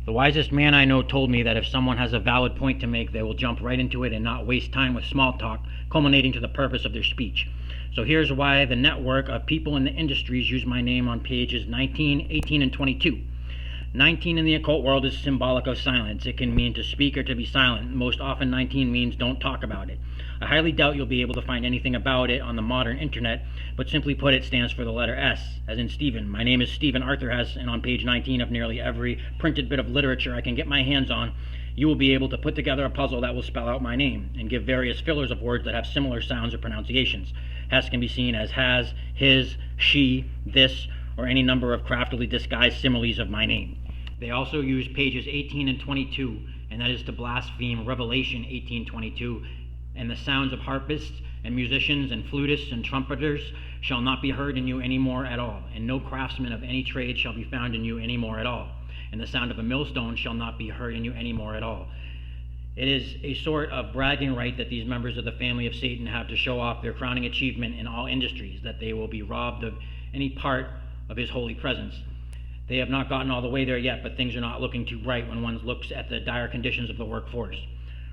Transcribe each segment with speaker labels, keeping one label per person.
Speaker 1: The wisest man I know told me that if someone has a valid point to make, they will jump right into it and not waste time with small talk, culminating to the purpose of their speech. So here's why the network of people in the industries use my name on pages 19, 18, and 22. 19 in the occult world is symbolic of silence. It can mean to speak or to be silent. Most often 19 means don't talk about it. I highly doubt you'll be able to find anything about it on the modern internet, but simply put, it stands for the letter S, as in Stephen. My name is Stephen Arthur Hess, and on page 19 of nearly every printed bit of literature I can get my hands on, you will be able to put together a puzzle that will spell out my name and give various fillers of words that have similar sounds or pronunciations. Hess can be seen as has, his, she, this, or any number of craftily disguised similes of my name. They also use pages 18 and 22, and that is to blaspheme Revelation 18:22, and the sounds of harpists and musicians and flutists and trumpeters shall not be heard in you any more at all, and no craftsman of any trade shall be found in you any more at all, and the sound of a millstone shall not be heard in you any more at all. It is a sort of bragging right that these members of the family of Satan have to show off their crowning achievement in all industries, that they will be robbed of any part of his holy presence. They have not gotten all the way there yet, but things are not looking too bright when one looks at the dire conditions of the workforce.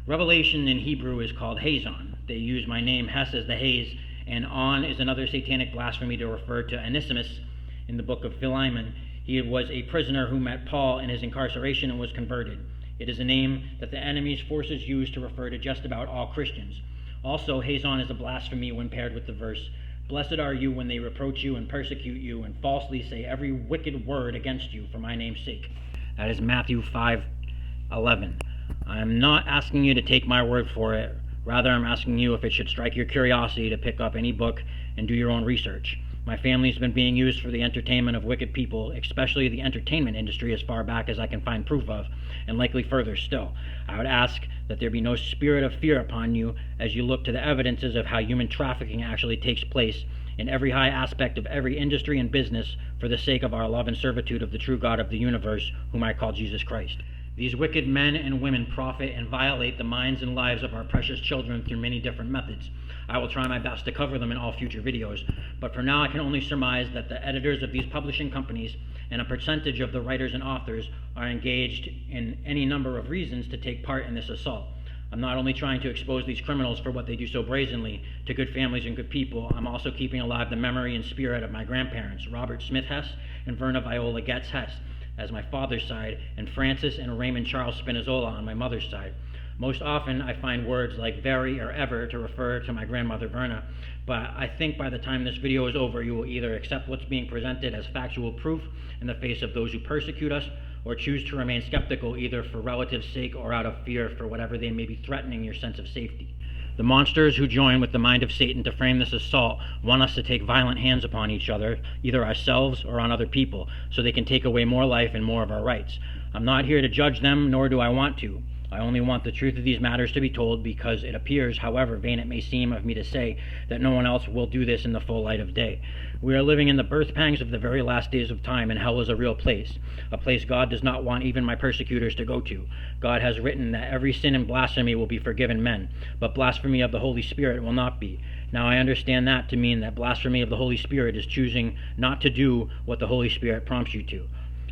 Speaker 1: Revelation in Hebrew is called Hazon. They use my name, Hess, as the haze, and on is another satanic blasphemy to refer to Onesimus in the book of Philemon. He was a prisoner who met Paul in his incarceration and was converted. It is a name that the enemy's forces use to refer to just about all Christians. Also, Hazon is a blasphemy when paired with the verse, "Blessed are you when they reproach you and persecute you and falsely say every wicked word against you for my name's sake." That is Matthew 5:11. I am not asking you to take my word for it. Rather, I'm asking you if it should strike your curiosity to pick up any book and do your own research. My family's been being used for the entertainment of wicked people, especially the entertainment industry, as far back as I can find proof of, and likely further still. I would ask that there be no spirit of fear upon you as you look to the evidences of how human trafficking actually takes place in every high aspect of every industry and business for the sake of our love and servitude of the true God of the universe, whom I call Jesus Christ. These wicked men and women profit and violate the minds and lives of our precious children through many different methods. I will try my best to cover them in all future videos, but for now I can only surmise that the editors of these publishing companies and a percentage of the writers and authors are engaged in any number of reasons to take part in this assault. I'm not only trying to expose these criminals for what they do so brazenly to good families and good people, I'm also keeping alive the memory and spirit of my grandparents, Robert Smith Hess and Verna Viola Getz Hess, as my father's side, and Francis and Raymond Charles Spinazzola on my mother's side. Most often I find words like very or ever to refer to my grandmother Verna, but I think by the time this video is over, you will either accept what's being presented as factual proof in the face of those who persecute us, or choose to remain skeptical either for relative sake or out of fear for whatever they may be threatening your sense of safety. The monsters who join with the mind of Satan to frame this assault want us to take violent hands upon each other, either ourselves or on other people, so they can take away more life and more of our rights. I'm not here to judge them, nor do I want to. I only want the truth of these matters to be told because it appears, however vain it may seem of me to say, that no one else will do this in the full light of day. We are living in the birth pangs of the very last days of time, and hell is a real place, a place God does not want even my persecutors to go to. God has written that every sin and blasphemy will be forgiven men, but blasphemy of the Holy Spirit will not be. Now I understand that to mean that blasphemy of the Holy Spirit is choosing not to do what the Holy Spirit prompts you to.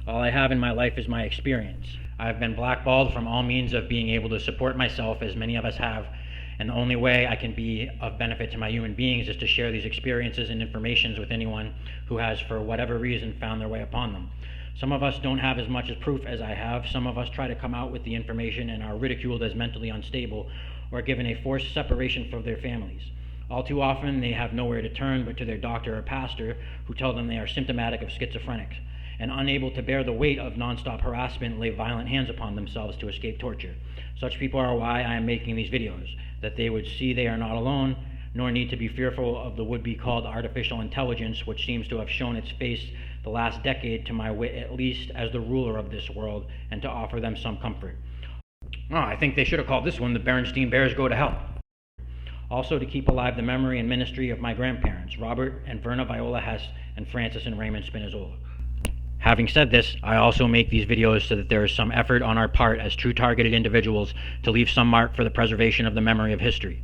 Speaker 1: All I have in my life is my experience. I have been blackballed from all means of being able to support myself, as many of us have, and the only way I can be of benefit to my human beings is to share these experiences and informations with anyone who has, for whatever reason, found their way upon them. Some of us don't have as much as proof as I have. Some of us try to come out with the information and are ridiculed as mentally unstable or given a forced separation from their families. All too often, they have nowhere to turn but to their doctor or pastor, who tell them they are symptomatic of schizophrenics, and unable to bear the weight of nonstop harassment, lay violent hands upon themselves to escape torture. Such people are why I am making these videos, that they would see they are not alone, nor need to be fearful of the would-be called artificial intelligence, which seems to have shown its face the last decade to my wit, at least as the ruler of this world, and to offer them some comfort. I think they should have called this one the Berenstein Bears Go to Hell. Also to keep alive the memory and ministry of my grandparents, Robert and Verna Viola Hess and Francis and Raymond Spinazzola. Having said this, I also make these videos so that there is some effort on our part as true targeted individuals to leave some mark for the preservation of the memory of history.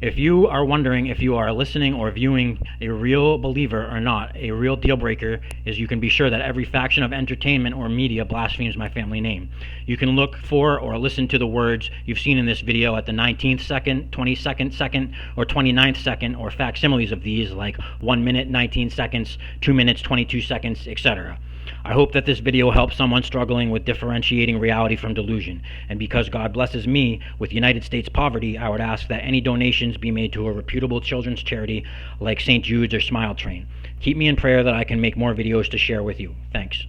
Speaker 1: If you are wondering if you are listening or viewing a real believer or not, a real deal breaker is you can be sure that every faction of entertainment or media blasphemes my family name. You can look for or listen to the words you've seen in this video at the 19th second, 22nd second, or 29th second, or facsimiles of these like 1 minute, 19 seconds, 2 minutes, 22 seconds, etc. I hope that this video helps someone struggling with differentiating reality from delusion. And because God blesses me with United States poverty, I would ask that any donations be made to a reputable children's charity like St. Jude's or Smile Train. Keep me in prayer that I can make more videos to share with you. Thanks.